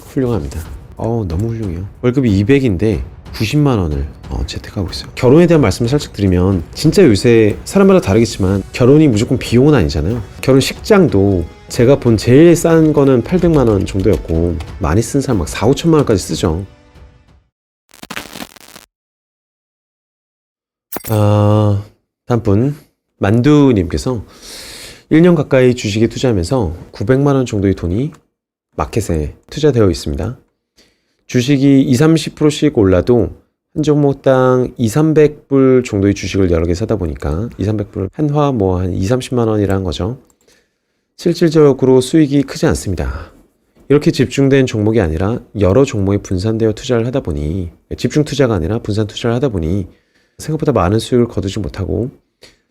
훌륭합니다. 너무 훌륭해요. 월급이 200인데 90만 원을 재택하고 있어요. 결혼에 대한 말씀을 살짝 드리면 진짜 요새 사람마다 다르겠지만 결혼이 무조건 비용은 아니잖아요. 결혼식장도 제가 본 제일 싼 거는 800만 원 정도였고 많이 쓴 사람 막 4, 5천만 원까지 쓰죠. 다음 분 만두님께서 1년 가까이 주식에 투자하면서 900만 원 정도의 돈이 마켓에 투자되어 있습니다. 주식이 20, 30%씩 올라도 한 종목당 2, 300불 정도의 주식을 여러 개 사다 보니까 2, 300불 한화 뭐 한 2, 30만 원이라는 거죠. 실질적으로 수익이 크지 않습니다. 이렇게 집중된 종목이 아니라 여러 종목에 분산되어 투자를 하다 보니 집중 투자가 아니라 분산 투자를 하다 보니 생각보다 많은 수익을 거두지 못하고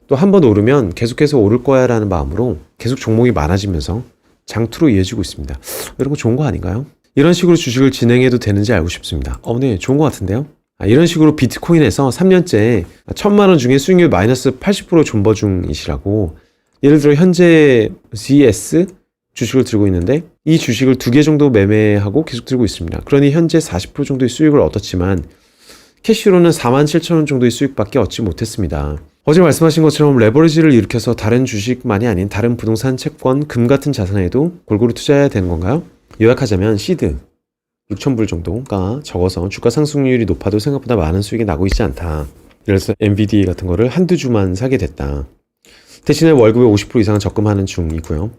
또 한 번 오르면 계속해서 오를 거야 라는 마음으로 계속 종목이 많아지면서 장투로 이어지고 있습니다. 이런 거 좋은 거 아닌가요? 이런 식으로 주식을 진행해도 되는지 알고 싶습니다. 네, 좋은 것 같은데요? 이런 식으로 비트코인에서 3년째 1000만 원 중에 수익률 마이너스 80% 존버 중이시라고. 예를 들어 현재 ZS 주식을 들고 있는데 이 주식을 2개 정도 매매하고 계속 들고 있습니다. 그러니 현재 40% 정도의 수익을 얻었지만 캐시로는 47,000원 정도의 수익밖에 얻지 못했습니다. 어제 말씀하신 것처럼 레버리지를 일으켜서 다른 주식만이 아닌 다른 부동산, 채권, 금 같은 자산에도 골고루 투자해야 되는 건가요? 요약하자면 시드 6,000불 정도가 적어서 주가 상승률이 높아도 생각보다 많은 수익이 나고 있지 않다. 그래서 NVDA 같은 거를 한두 주만 사게 됐다. 대신에 월급의 50% 이상은 적금하는 중이고요.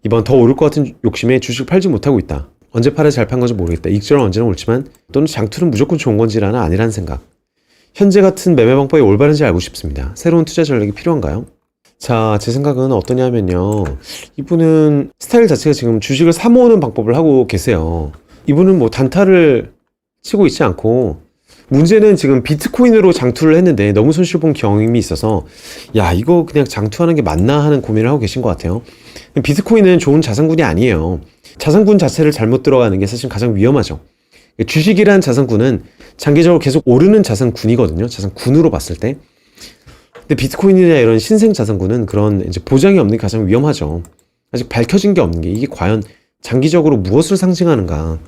이번 더 오를 것 같은 욕심에 주식 팔지 못하고 있다. 언제 팔아 잘 판 건지 모르겠다. 익절은 언제나 옳지만 또는 장투는 무조건 좋은 건지라는 아니라는 생각. 현재 같은 매매 방법이 올바른지 알고 싶습니다. 새로운 투자 전략이 필요한가요? 자, 제 생각은 어떠냐면요. 이분은 스타일 자체가 지금 주식을 사 모으는 방법을 하고 계세요. 이분은 뭐 단타를 치고 있지 않고 문제는 지금 비트코인으로 장투를 했는데 너무 손실 본 경험이 있어서 야, 이거 그냥 장투하는 게 맞나 하는 고민을 하고 계신 것 같아요. 비트코인은 좋은 자산군이 아니에요. 자산군 자체를 잘못 들어가는 게 사실 가장 위험하죠. 주식이란 자산군은 장기적으로 계속 오르는 자산군이거든요. 자산군으로 봤을 때. 근데 비트코인이나 이런 신생 자산군은 그런 이제 보장이 없는 게 가장 위험하죠. 아직 밝혀진 게 없는 게 이게 과연 장기적으로 무엇을 상징하는가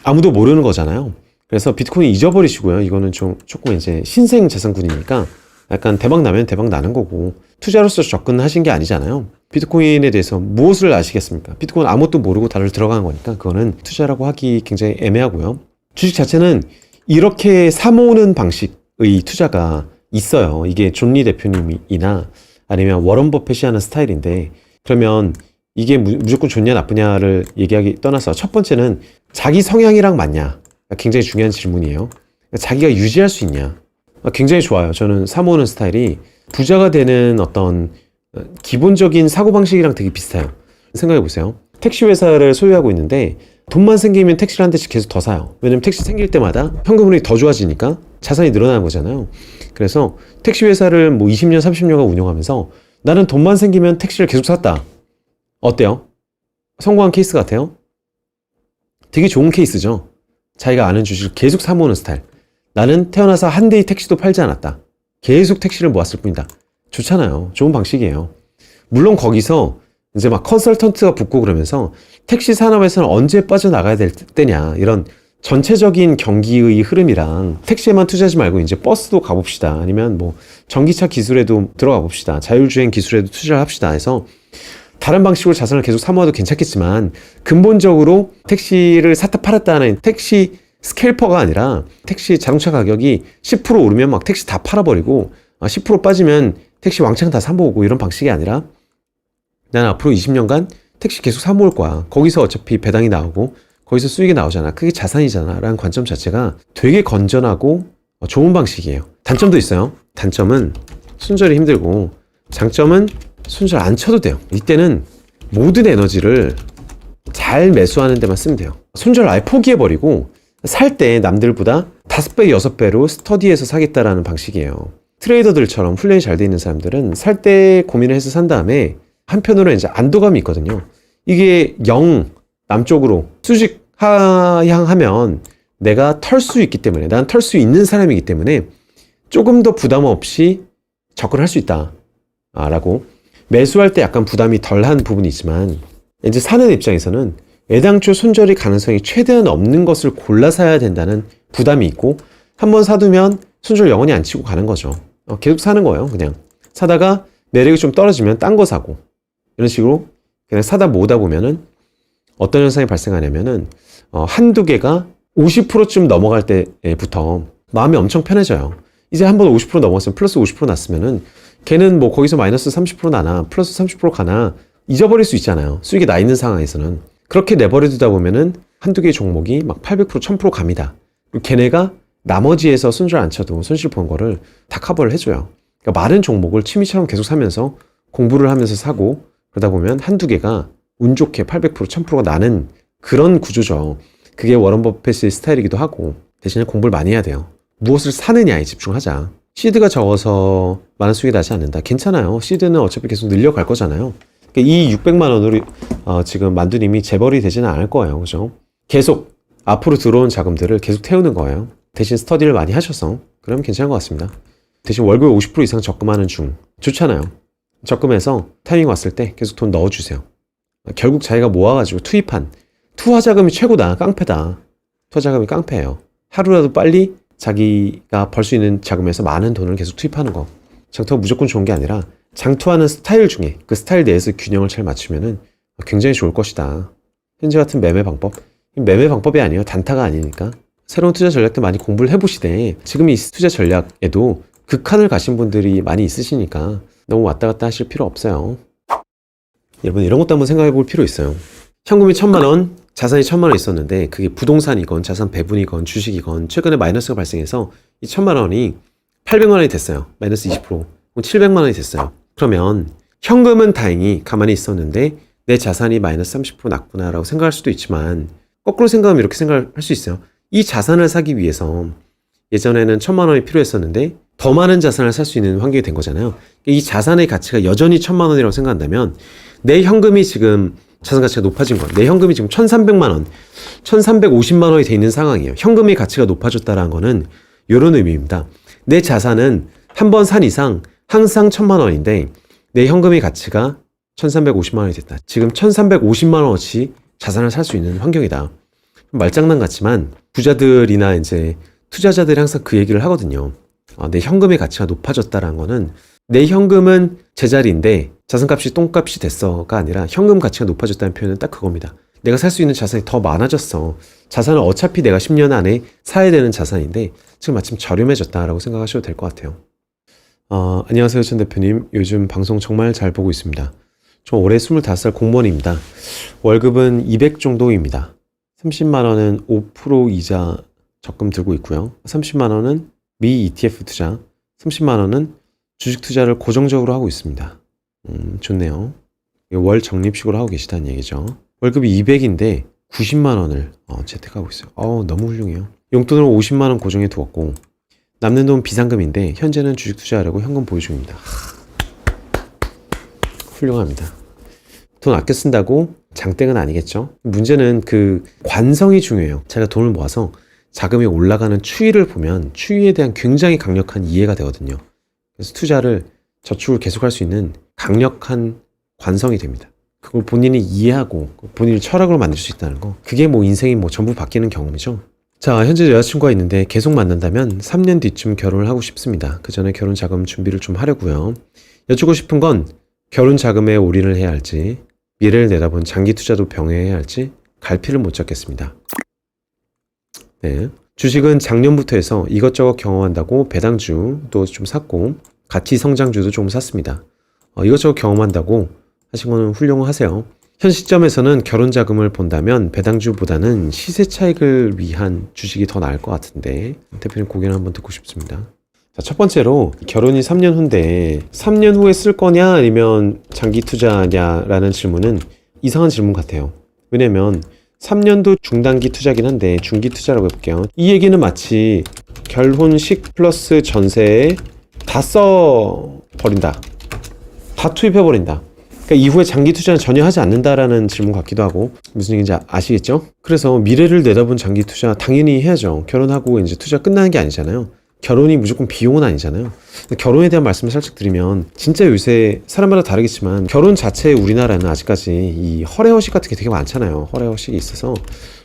아무도 모르는 거잖아요. 그래서 비트코인 잊어버리시고요. 이거는 조금 이제 신생 자산군이니까 약간 대박 나면 대박 나는 거고 투자로서 접근하신 게 아니잖아요. 비트코인에 대해서 무엇을 아시겠습니까? 비트코인 아무것도 모르고 다들 들어간 거니까 그거는 투자라고 하기 굉장히 애매하고요. 주식 자체는 이렇게 사모으는 방식의 투자가 있어요. 이게 존 리 대표님이나 아니면 워런 버핏이 하는 스타일인데 그러면 이게 무조건 좋냐 나쁘냐를 얘기하기 떠나서 첫 번째는 자기 성향이랑 맞냐? 굉장히 중요한 질문이에요. 자기가 유지할 수 있냐? 굉장히 좋아요. 저는 사모으는 스타일이 부자가 되는 어떤 기본적인 사고방식이랑 되게 비슷해요. 생각해보세요. 택시 회사를 소유하고 있는데 돈만 생기면 택시를 한 대씩 계속 더 사요. 왜냐면 택시 생길 때마다 현금흐름이 더 좋아지니까 자산이 늘어나는 거잖아요. 그래서 택시 회사를 뭐 20년, 30년간 운영하면서 나는 돈만 생기면 택시를 계속 샀다. 어때요? 성공한 케이스 같아요? 되게 좋은 케이스죠. 자기가 아는 주식을 계속 사모으는 스타일. 나는 태어나서 한 대의 택시도 팔지 않았다. 계속 택시를 모았을 뿐이다. 좋잖아요. 좋은 방식이에요. 물론 거기서 이제 막 컨설턴트가 붙고 그러면서 택시 산업에서는 언제 빠져나가야 될 때냐 이런 전체적인 경기의 흐름이랑 택시에만 투자하지 말고 이제 버스도 가봅시다. 아니면 뭐 전기차 기술에도 들어가 봅시다. 자율주행 기술에도 투자를 합시다 해서 다른 방식으로 자산을 계속 사모아도 괜찮겠지만 근본적으로 택시를 샀다 팔았다 하는 택시 스캘퍼가 아니라 택시 자동차 가격이 10% 오르면 막 택시 다 팔아버리고 10% 빠지면 택시 왕창 다 사모으고 이런 방식이 아니라 난 앞으로 20년간 택시 계속 사모을 거야. 거기서 어차피 배당이 나오고 거기서 수익이 나오잖아. 그게 자산이잖아 라는 관점 자체가 되게 건전하고 좋은 방식이에요. 단점도 있어요. 단점은 손절이 힘들고 장점은 손절 안 쳐도 돼요. 이때는 모든 에너지를 잘 매수하는 데만 쓰면 돼요. 손절 아예 포기해버리고 살 때 남들보다 5배, 6배로 스터디해서 사겠다라는 방식이에요. 트레이더들처럼 훈련이 잘 돼 있는 사람들은 살 때 고민을 해서 산 다음에 한편으로는 이제 안도감이 있거든요. 이게 남쪽으로 수직 하향하면 내가 털 수 있기 때문에 난 털 수 있는 사람이기 때문에 조금 더 부담 없이 접근할 수 있다 라고 매수할 때 약간 부담이 덜한 부분이 있지만 이제 사는 입장에서는 애당초 손절이 가능성이 최대한 없는 것을 골라 사야 된다는 부담이 있고, 한번 사두면 손절 영원히 안 치고 가는 거죠. 계속 사는 거예요. 그냥 사다가 매력이 좀 떨어지면 딴 거 사고, 이런 식으로 그냥 사다 모으다 보면은 어떤 현상이 발생하냐면은 한두 개가 50%쯤 넘어갈 때부터 마음이 엄청 편해져요. 이제 한번 50% 넘어갔으면 플러스 50% 났으면은 걔는 뭐 거기서 마이너스 30% 나나 플러스 30% 가나 잊어버릴 수 있잖아요. 수익이 나 있는 상황에서는. 그렇게 내버려 두다 보면은 한두 개의 종목이 막 800%, 1000% 갑니다. 걔네가 나머지에서 손절 안 쳐도 손실 본 거를 다 커버를 해줘요. 그러니까 많은 종목을 취미처럼 계속 사면서 공부를 하면서 사고, 그러다 보면 한두 개가 운 좋게 800%, 1000%가 나는 그런 구조죠. 그게 워런 버핏의 스타일이기도 하고, 대신에 공부를 많이 해야 돼요. 무엇을 사느냐에 집중하자. 시드가 적어서 많은 수익이 나지 않는다. 괜찮아요. 시드는 어차피 계속 늘려갈 거잖아요. 그러니까 이 600만 원으로 지금 만두님이 재벌이 되지는 않을 거예요. 그죠? 계속 앞으로 들어온 자금들을 계속 태우는 거예요. 대신 스터디를 많이 하셔서 그러면 괜찮은 것 같습니다. 대신 월급의 50% 이상 적금하는 중 좋잖아요. 적금해서 타이밍 왔을 때 계속 돈 넣어주세요. 결국 자기가 모아가지고 투입한 투하자금이 최고다. 깡패다. 투하자금이 깡패예요. 하루라도 빨리 자기가 벌 수 있는 자금에서 많은 돈을 계속 투입하는 거. 장투가 무조건 좋은 게 아니라 장투하는 스타일 중에 그 스타일 내에서 균형을 잘 맞추면은 굉장히 좋을 것이다. 현재 같은 매매 방법이 아니에요. 단타가 아니니까. 새로운 투자 전략도 많이 공부를 해보시되, 지금 이 투자 전략에도 극한을 가신 분들이 많이 있으시니까 너무 왔다 갔다 하실 필요 없어요. 여러분, 이런 것도 한번 생각해 볼 필요 있어요. 현금이 1000만원, 자산이 1000만원 있었는데 그게 부동산이건 자산 배분이건 주식이건 최근에 마이너스가 발생해서 이 1000만원이 800만원이 됐어요. 마이너스 20%. 그럼 700만원이 됐어요. 그러면 현금은 다행히 가만히 있었는데 내 자산이 마이너스 30% 났구나 라고 생각할 수도 있지만, 거꾸로 생각하면 이렇게 생각할 수 있어요. 이 자산을 사기 위해서 예전에는 1000만원이 필요했었는데 더 많은 자산을 살 수 있는 환경이 된 거잖아요. 이 자산의 가치가 여전히 1000만원이라고 생각한다면 내 현금이 지금 자산 가치가 높아진 거야. 내 현금이 지금 1300만원, 1350만원이 돼 있는 상황이에요. 현금의 가치가 높아졌다는 거는 이런 의미입니다. 내 자산은 한 번 산 이상 항상 1000만원인데 내 현금의 가치가 1350만원이 됐다. 지금 1350만원어치 자산을 살 수 있는 환경이다. 말장난 같지만 부자들이나 이제 투자자들이 항상 그 얘기를 하거든요. 내 현금의 가치가 높아졌다라는 거는 내 현금은 제자리인데 자산값이 똥값이 됐어가 아니라 현금 가치가 높아졌다는 표현은 딱 그겁니다. 내가 살 수 있는 자산이 더 많아졌어. 자산은 어차피 내가 10년 안에 사야 되는 자산인데 지금 마침 저렴해졌다라고 생각하셔도 될 것 같아요. 안녕하세요, 전 대표님. 요즘 방송 정말 잘 보고 있습니다. 저 올해 25살 공무원입니다. 월급은 200 정도입니다. 30만원은 5% 이자 적금 들고 있고요. 30만원은 미 ETF 투자, 30만원은 주식 투자를 고정적으로 하고 있습니다. 좋네요. 월 적립식으로 하고 계시다는 얘기죠. 월급이 200인데 90만원을 재테크하고 있어요. 너무 훌륭해요. 용돈으로 50만원 고정해 두었고, 남는 돈 비상금인데 현재는 주식 투자하려고 현금 보유 중입니다. 훌륭합니다. 돈 아껴 쓴다고 장땡은 아니겠죠? 문제는 그 관성이 중요해요. 제가 돈을 모아서 자금이 올라가는 추이를 보면 추이에 대한 굉장히 강력한 이해가 되거든요. 그래서 투자를, 저축을 계속할 수 있는 강력한 관성이 됩니다. 그걸 본인이 이해하고 본인의 철학으로 만들 수 있다는 거, 그게 뭐 인생이 뭐 전부 바뀌는 경험이죠. 자, 현재 여자친구가 있는데 계속 만난다면 3년 뒤쯤 결혼을 하고 싶습니다. 그 전에 결혼 자금 준비를 좀 하려고요. 여쭙고 싶은 건 결혼 자금에 올인을 해야 할지, 미래를 내다본 장기 투자도 병행해야 할지 갈피를 못 잡겠습니다. 네. 주식은 작년부터 해서 이것저것 경험한다고 배당주도 좀 샀고 가치 성장주도 좀 샀습니다. 이것저것 경험한다고 하신 거는 훌륭하세요. 현 시점에서는 결혼 자금을 본다면 배당주보다는 시세 차익을 위한 주식이 더 나을 것 같은데, 대표님 고견을 한번 듣고 싶습니다. 자, 첫 번째로 결혼이 3년 후인데 3년 후에 쓸 거냐 아니면 장기 투자냐라는 질문은 이상한 질문 같아요. 왜냐면 3년도 중단기 투자긴 한데 중기 투자라고 해볼게요. 이 얘기는 마치 결혼식 플러스 전세에 다 써버린다, 다 투입해버린다, 그러니까 이후에 장기 투자는 전혀 하지 않는다라는 질문 같기도 하고, 무슨 얘기인지 아시겠죠? 그래서 미래를 내다본 장기 투자 당연히 해야죠. 결혼하고 이제 투자 끝나는 게 아니잖아요. 결혼이 무조건 비용은 아니잖아요. 결혼에 대한 말씀을 살짝 드리면 진짜 요새 사람마다 다르겠지만 결혼 자체에 우리나라는 아직까지 이 허례허식 같은 게 되게 많잖아요. 허례허식이 있어서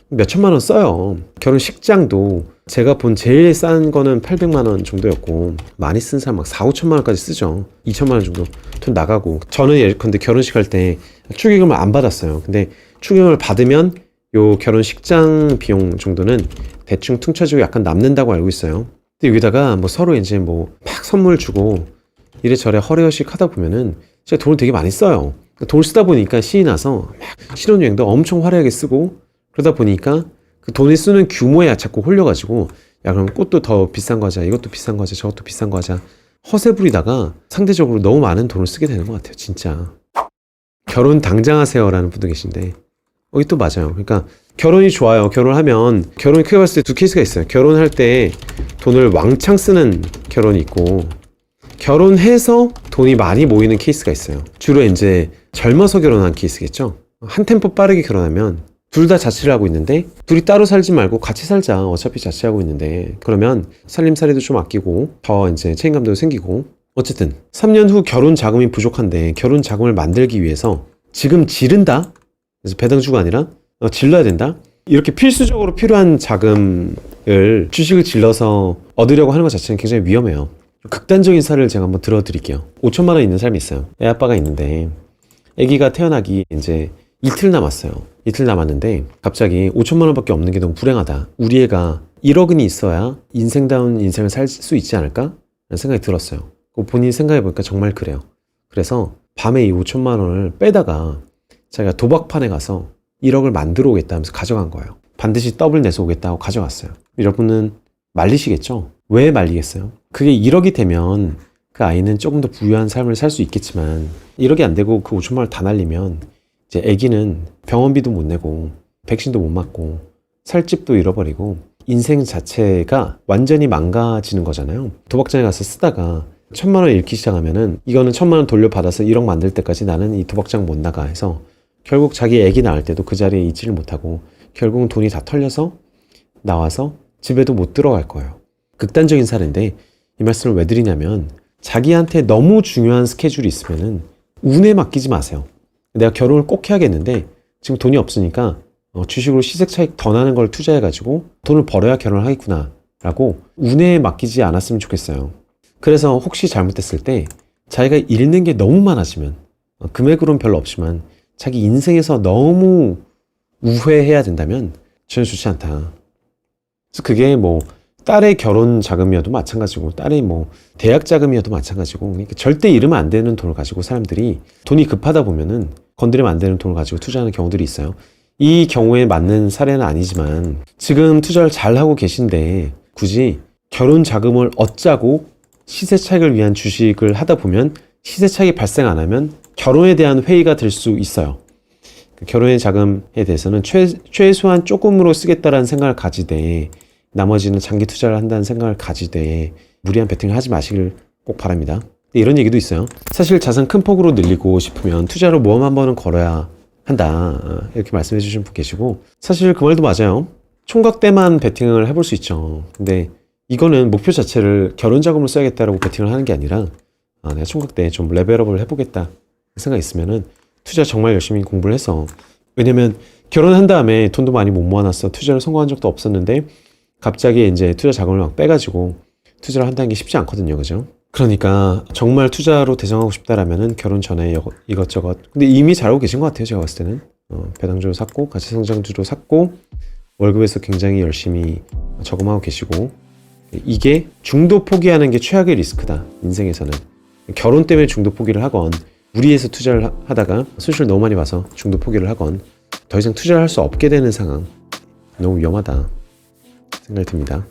몇 천만 원 써요. 결혼식장도 제가 본 제일 싼 거는 800만 원 정도였고 많이 쓴 사람 막 4, 5천만 원까지 쓰죠. 2천만 원 정도 돈 나가고 저는 예컨대 결혼식 할 때 축의금을 안 받았어요. 근데 축의금을 받으면 요 결혼식장 비용 정도는 대충 퉁쳐지고 약간 남는다고 알고 있어요. 근데 여기다가 뭐 서로 이제 뭐 막 선물 주고 이래저래 허례허식 하다 보면은 진짜 돈을 되게 많이 써요. 돈을 쓰다 보니까 신이 나서 막 신혼여행도 엄청 화려하게 쓰고 그러다 보니까 그 돈을 쓰는 규모에 자꾸 홀려가지고 야 그럼 꽃도 더 비싼 거 하자, 이것도 비싼 거 하자, 저것도 비싼 거 하자 허세 부리다가 상대적으로 너무 많은 돈을 쓰게 되는 것 같아요. 진짜. 결혼 당장 하세요라는 분도 계신데 이게 또 맞아요. 그러니까 결혼이 좋아요. 결혼하면 결혼이 크게 봤을 때 두 케이스가 있어요. 결혼할 때 돈을 왕창 쓰는 결혼이 있고 결혼해서 돈이 많이 모이는 케이스가 있어요. 주로 이제 젊어서 결혼한 케이스겠죠. 한 템포 빠르게 결혼하면 둘 다 자취를 하고 있는데 둘이 따로 살지 말고 같이 살자. 어차피 자취하고 있는데 그러면 살림살이도 좀 아끼고 더 이제 책임감도 생기고 어쨌든 3년 후 결혼 자금이 부족한데 결혼 자금을 만들기 위해서 지금 지른다? 그래서 배당주가 아니라 질러야 된다? 이렇게 필수적으로 필요한 자금을 주식을 질러서 얻으려고 하는 것 자체는 굉장히 위험해요. 극단적인 사례를 제가 한번 들어드릴게요. 5천만 원 있는 사람이 있어요. 애 아빠가 있는데 아기가 태어나기 이제 이틀 남았어요. 이틀 남았는데 갑자기 5천만 원밖에 없는 게 너무 불행하다. 우리 애가 1억은이 있어야 인생다운 인생을 살 수 있지 않을까? 라는 생각이 들었어요. 본인이 생각해보니까 정말 그래요. 그래서 밤에 이 5천만 원을 빼다가 자기가 도박판에 가서 1억을 만들어 오겠다 하면서 가져간 거예요. 반드시 더블 내서 오겠다고 가져갔어요. 여러분은 말리시겠죠? 왜 말리겠어요? 그게 1억이 되면 그 아이는 조금 더 부유한 삶을 살 수 있겠지만 1억이 안 되고 그 5천만 원을 다 날리면 이제 아기는 병원비도 못 내고 백신도 못 맞고 살 집도 잃어버리고 인생 자체가 완전히 망가지는 거잖아요. 도박장에 가서 쓰다가 1,000만 원 잃기 시작하면은 이거는 1,000만 원 돌려받아서 1억 만들 때까지 나는 이 도박장 못 나가 해서 결국 자기 애기 낳을 때도 그 자리에 있지를 못하고 결국은 돈이 다 털려서 나와서 집에도 못 들어갈 거예요. 극단적인 사례인데 이 말씀을 왜 드리냐면 자기한테 너무 중요한 스케줄이 있으면은 운에 맡기지 마세요. 내가 결혼을 꼭 해야겠는데 지금 돈이 없으니까 주식으로 시세 차익 더 나는 걸 투자해가지고 돈을 벌어야 결혼을 하겠구나 라고 운에 맡기지 않았으면 좋겠어요. 그래서 혹시 잘못됐을 때 자기가 잃는 게 너무 많아지면 금액으로는 별로 없지만 자기 인생에서 너무 우회해야 된다면 전혀 좋지 않다. 그래서 그게 뭐 딸의 결혼 자금이어도 마찬가지고 딸의 뭐 대학 자금이어도 마찬가지고 그러니까 절대 잃으면 안 되는 돈을 가지고 사람들이 돈이 급하다 보면은 건드리면 안 되는 돈을 가지고 투자하는 경우들이 있어요. 이 경우에 맞는 사례는 아니지만 지금 투자를 잘 하고 계신데 굳이 결혼 자금을 얻자고 시세 차익을 위한 주식을 하다 보면 시세 차익이 발생 안 하면 결혼에 대한 회의가 될 수 있어요. 결혼의 자금에 대해서는 최소한 조금으로 쓰겠다라는 생각을 가지되 나머지는 장기 투자를 한다는 생각을 가지되 무리한 베팅을 하지 마시길 꼭 바랍니다. 이런 얘기도 있어요. 사실 자산 큰 폭으로 늘리고 싶으면 투자로 모험 한 번은 걸어야 한다. 이렇게 말씀해 주신 분 계시고 사실 그 말도 맞아요. 총각 때만 베팅을 해볼 수 있죠. 근데 이거는 목표 자체를 결혼 자금을 써야겠다라고 베팅을 하는 게 아니라 내가 총각 때 좀 레벨업을 해보겠다 생각이 있으면은 투자 정말 열심히 공부를 해서 왜냐면 결혼한 다음에 돈도 많이 못 모아놨어. 투자를 성공한 적도 없었는데 갑자기 이제 투자 자금을 막 빼가지고 투자를 한다는 게 쉽지 않거든요. 그죠? 그러니까 정말 투자로 대성하고 싶다라면은 결혼 전에 이것저것 근데 이미 잘하고 계신 것 같아요. 제가 봤을 때는 배당주도 샀고 가치성장주도 샀고 월급에서 굉장히 열심히 저금하고 계시고 이게 중도 포기하는 게 최악의 리스크다. 인생에서는 결혼 때문에 중도 포기를 하건 무리해서 투자를 하다가 손실 너무 많이 봐서 중도 포기를 하건 더 이상 투자를 할 수 없게 되는 상황 너무 위험하다 생각이 듭니다.